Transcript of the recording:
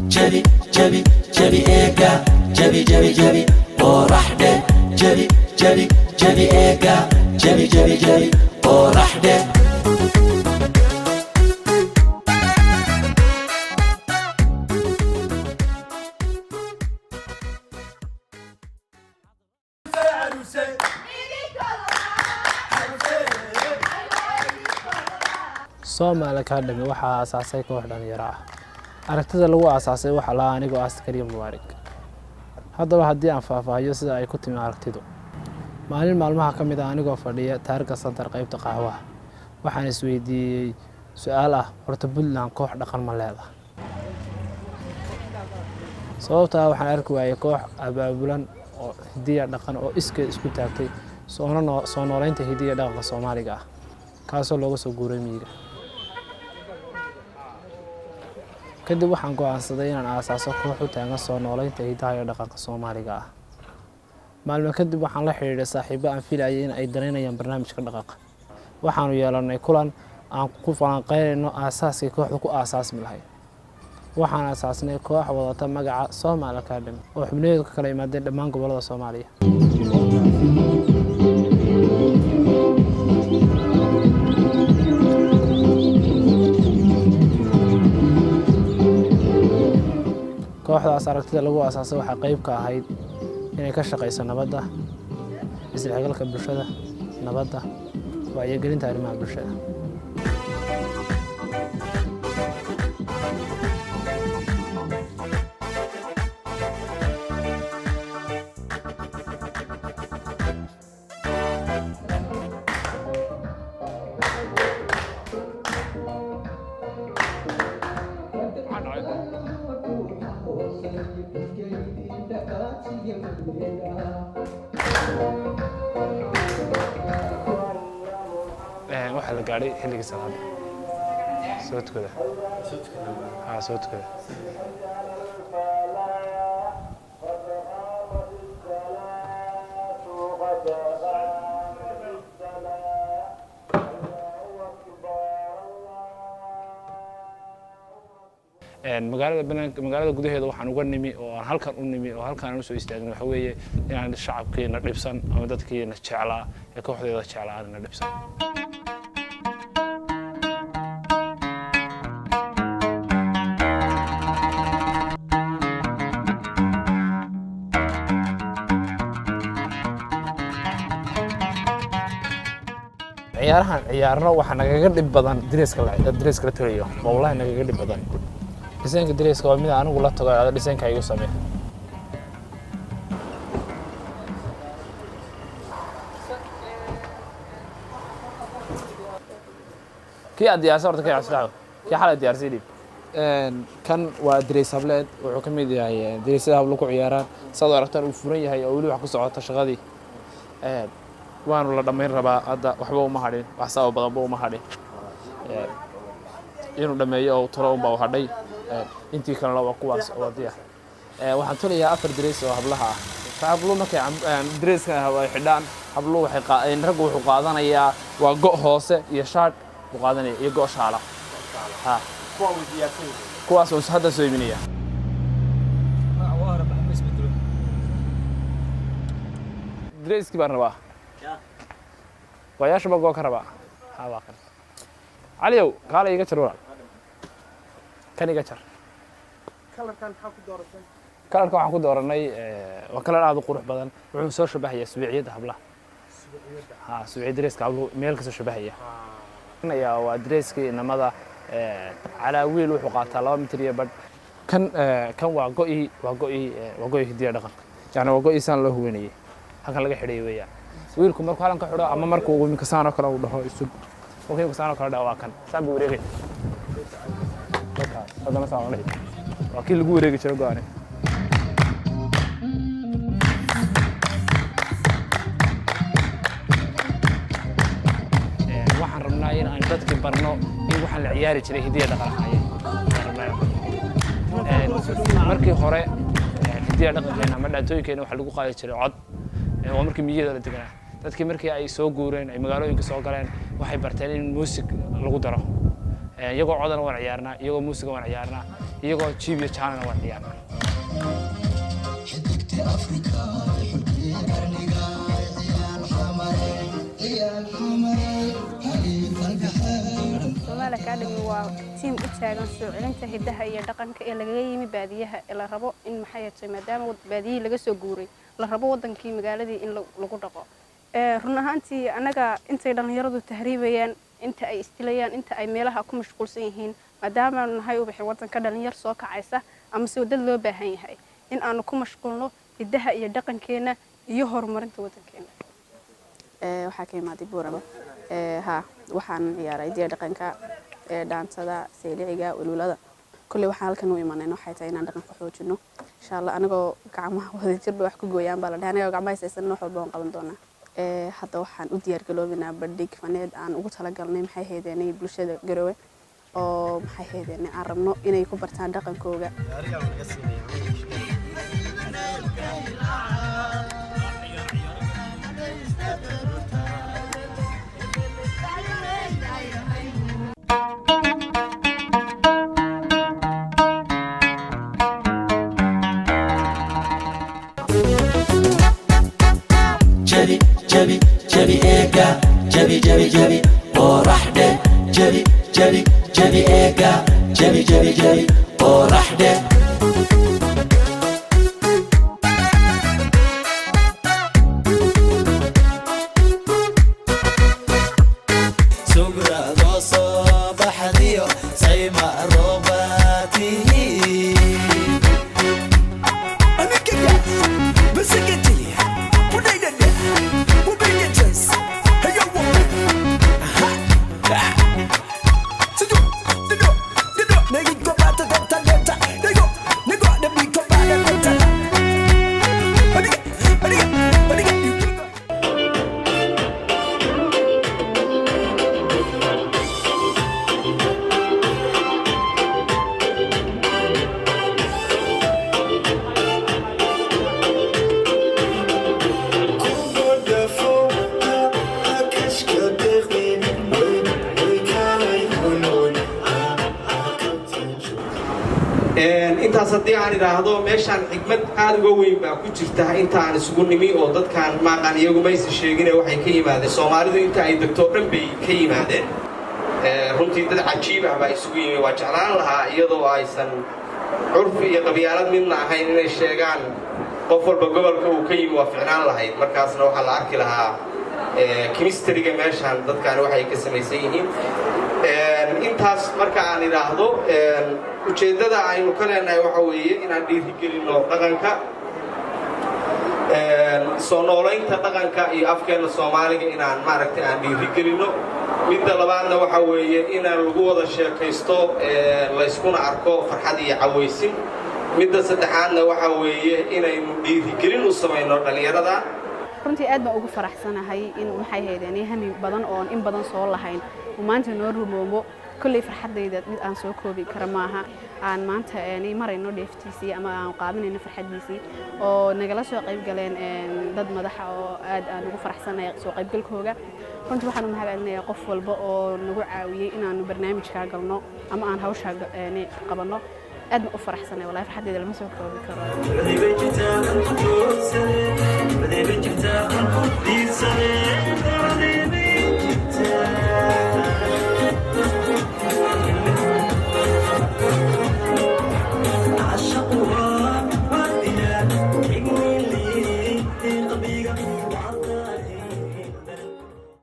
جبي جبي جبي إيكا جبي جبي جبي ورحدة جبي جبي جبي إيكا جبي جبي جبي ورحدة Somali Academy waxaa aasaasay koox dhalinyaro ah. Aragtida lagu aasaasay waxa la anigoo askari Mubaarak. Haddaba haddii aan faahfaahiyo sida ay ku timi aragtidu. Maalin maalmaha ka mid ah anigoo fadhiya taariikhda center qaybta qaxwaha. Waxaan isweydiiyay su'aal ah horta Puntland koox dhaqan ma leedahay. Sababta waxaan arki waayay koox abaabulan oo hidiya dhaqan oo isku taagtay soo noolaynta hidiya dhaqanka Soomaaliga ah. Kaasoo looga soo guuray miyiga. kadib waxaan go'aansaday inaan aasaaso koox u taagan soo noolaynta hidaha iyo dhaqanka Soomaaliga ah. Maalmo kadib waxaan la xiriiray saaxiibo aan filayay in ay dareynayaan barnaamijka dhaqanka. Waxaanu yeelanay kulan aan ku falanqeynayno aasaaskii kooxda ku aasaasmi lahayd. Waxaan aasaasnay koox wadata magaca Somali Academy oo xubnaheedu ka kala yimaadeen dhammaan gobollada Soomaaliya. kooxdaas aragtida lagu aasaasay waxa qayb ka ahayd inay ka shaqeyso nabadda, isdhexgalka bulshada, nabadda, wacyigelinta arrimaha bulshada. waxa la gaaray xilliga salaada soo tukada magaalada gudaheeda waxaan uga nimi oo aan halkan u nimi oo halkan aan u soo istaagnay waxa weeye inaan shacabkeena dhibsan ama dadkeena jeclaa ee kooxdeeda jeclaa aan dhibsan. ciyaarno waxa nagaga dhib badan dresska la toliyo wallahi nagaga dhib badan desaynka dresska waa mid anigu la tago desaynka igu sameeyo kii diyaarsan horta ka cusub kii xal diyaarsan dib kan waa dress hableed wuxuu ka mid yahay dressada hablo ku ciyaaraan sidoo aragtaan uu furan yahay oo wali wax ku socota shaqadii waanu la dhameyn rabaa hadda waxba uma hadhin wax sabab badan uma hadhin inuu dhameeyo oo tiro u baa hadhay intii kale waa kuwaas oo diyaar waxaan tolayaa 4 dress oo hablaha ah hablo markay dresska ay xidhaan hablo waxay qaadeen rag wuxuu qaadanayaa waa go hoose iyo shaad u qaadanaya iyo go shaala kuwaas oo hadda soo iibinaya dresski baan rabaa وياش بقى كهرباء هذا كان عليو قال يجي تروح كان يجي كلر كان حاكو دورتين كلر كان حاكو دورناي وكلر هذا قروح بدن وحنا سو شبهيه سبيعيد هبله سبيعيد دريس قبل ميل كسو شبهيه انا يا ودريسكي انمدا على ويل وحو قاتا 2 متر يا بد كان waa go'i hidiya dhaqan yani waa go'i san loo huweenayay halkan laga xidhay weeyaan wiilku markuu halan ka xidho ama markuu uu imika saano kale uu dhaho isug okay ku saano kale dhawa kan saan buu wareegay hadana saano leh waa kii lagu wareegi jiray go'aan waxaan rabnaa in aan dadka barno in waxaan la ciyaari jiray hidiya dhaqan markii hore hidiya dhaqankeena ama dhaantooyinkeena waxa lagu qaadi jiray cod oo markii miyada la deganaa dadkii markii ay soo guureen ay magaalooyinka soo galeen waxay barteen in muusig lagu daro iyagoo codana waan ciyaarnaa iyagoo muusiga waan ciyaarnaa iyagoo jiib iyo jaanana waan ciyaarnaa Somali Academy waa team u taagan soo celinta hidaha iyo dhaqanka ee laga yimi baadiyaha ee la rabo in maxay tahay maadaama baadiyihii laga soo guuray la rabo wadankii magaaladii in lagu dhaqo run ahaantii anaga intay dhalinyaradu tahriibayaan inta ay istilayaan inta ay meelaha ku mashquulsan yihiin maadaama nahay u bixi wadanka dhalinyar soo kacaysa ama soo dad loo baahan yahay in aanu ku mashquulno hidaha iyo dhaqankeena iyo horumarinta wadankeena waxaa ka imaaday Buuraba waxaan ciyaaray diyaar dhaqanka dhaantada seeliciga ululada kulli waxaan halkan u imaanay waxay tahay inaan dhaqanka xoojino insha Allah anagoo gacmaha wada jir wax ku gooyaan baa la dhahay anagoo gacmaha haysan wax walba aan qaban doonaa hadda waxaan u diyaar galoobaynaa bandhig faneed aan ugu talagalnay maxay heedeenay bulshada Garowe oo maxay heedeenay aan rabno inay ku bartaan dhaqankooda جبي جبي إيجا جبي جبي جبي ورحدة جبي جبي جبي إيجا جبي جبي جبي ورحدة سكرة صباح ديو سيما روباتي أنا كده بس كده intaas haddii aan idhaahdo meeshaan xigmad aad uga weyn baa ku jirta intaan isugu nimi oo dadkaan maaqan iyagu maysa sheegine waxay ka yimaadeen Soomaalidu inta ay degto dhan bay ka yimaadeen runtii dad cajiib ah baa isugu yimi waa jeclaan lahaa iyadoo aysan curfi iyo qabyaalad midna ahayn inay sheegaan qof walba gobolka uu ka yimi waa ficnaan lahayd markaasna waxaa la arki lahaa chemistry-ga meeshaan dadkaan waxay ka samaysan yihiin intaas marka aan idhaahdo ujeeddada aynu ka leenahay waxa weeye inaan dhiirigelinno dhaqanka soo noolaynta dhaqanka iyo afkeena Soomaaliga inaan maaragtay aan dhiirigelinno midda labaadna waxa weeye inaan lagu wada sheekaysto la iskuna arko farxad iyo cawaysin midda saddexaadna waxa weeye inaynu dhiirigelin u samayno dhalinyarada runtii aad baan ugu faraxsanahay in maxay heedeen hami badan oo in badan soo lahayn maanta noo rumoobo kulli farxadayda mid aan soo koobi kara maaha aan maanta aanay marayno dheeftiisii ama aan qaadanayno farxadiisii oo nagala soo qayb galeen dad madax oo aad aan ugu faraxsanahay soo qayb galkooga runtii waxaan u mahadcelinayaa qof walba oo nagu caawiyay inaanu barnaamijka galno ama aan hawsha qabanno aad u faraxsanahay wallahi farxadayda lama soo koobi karo عشقها وردها حجمي اللي قلبي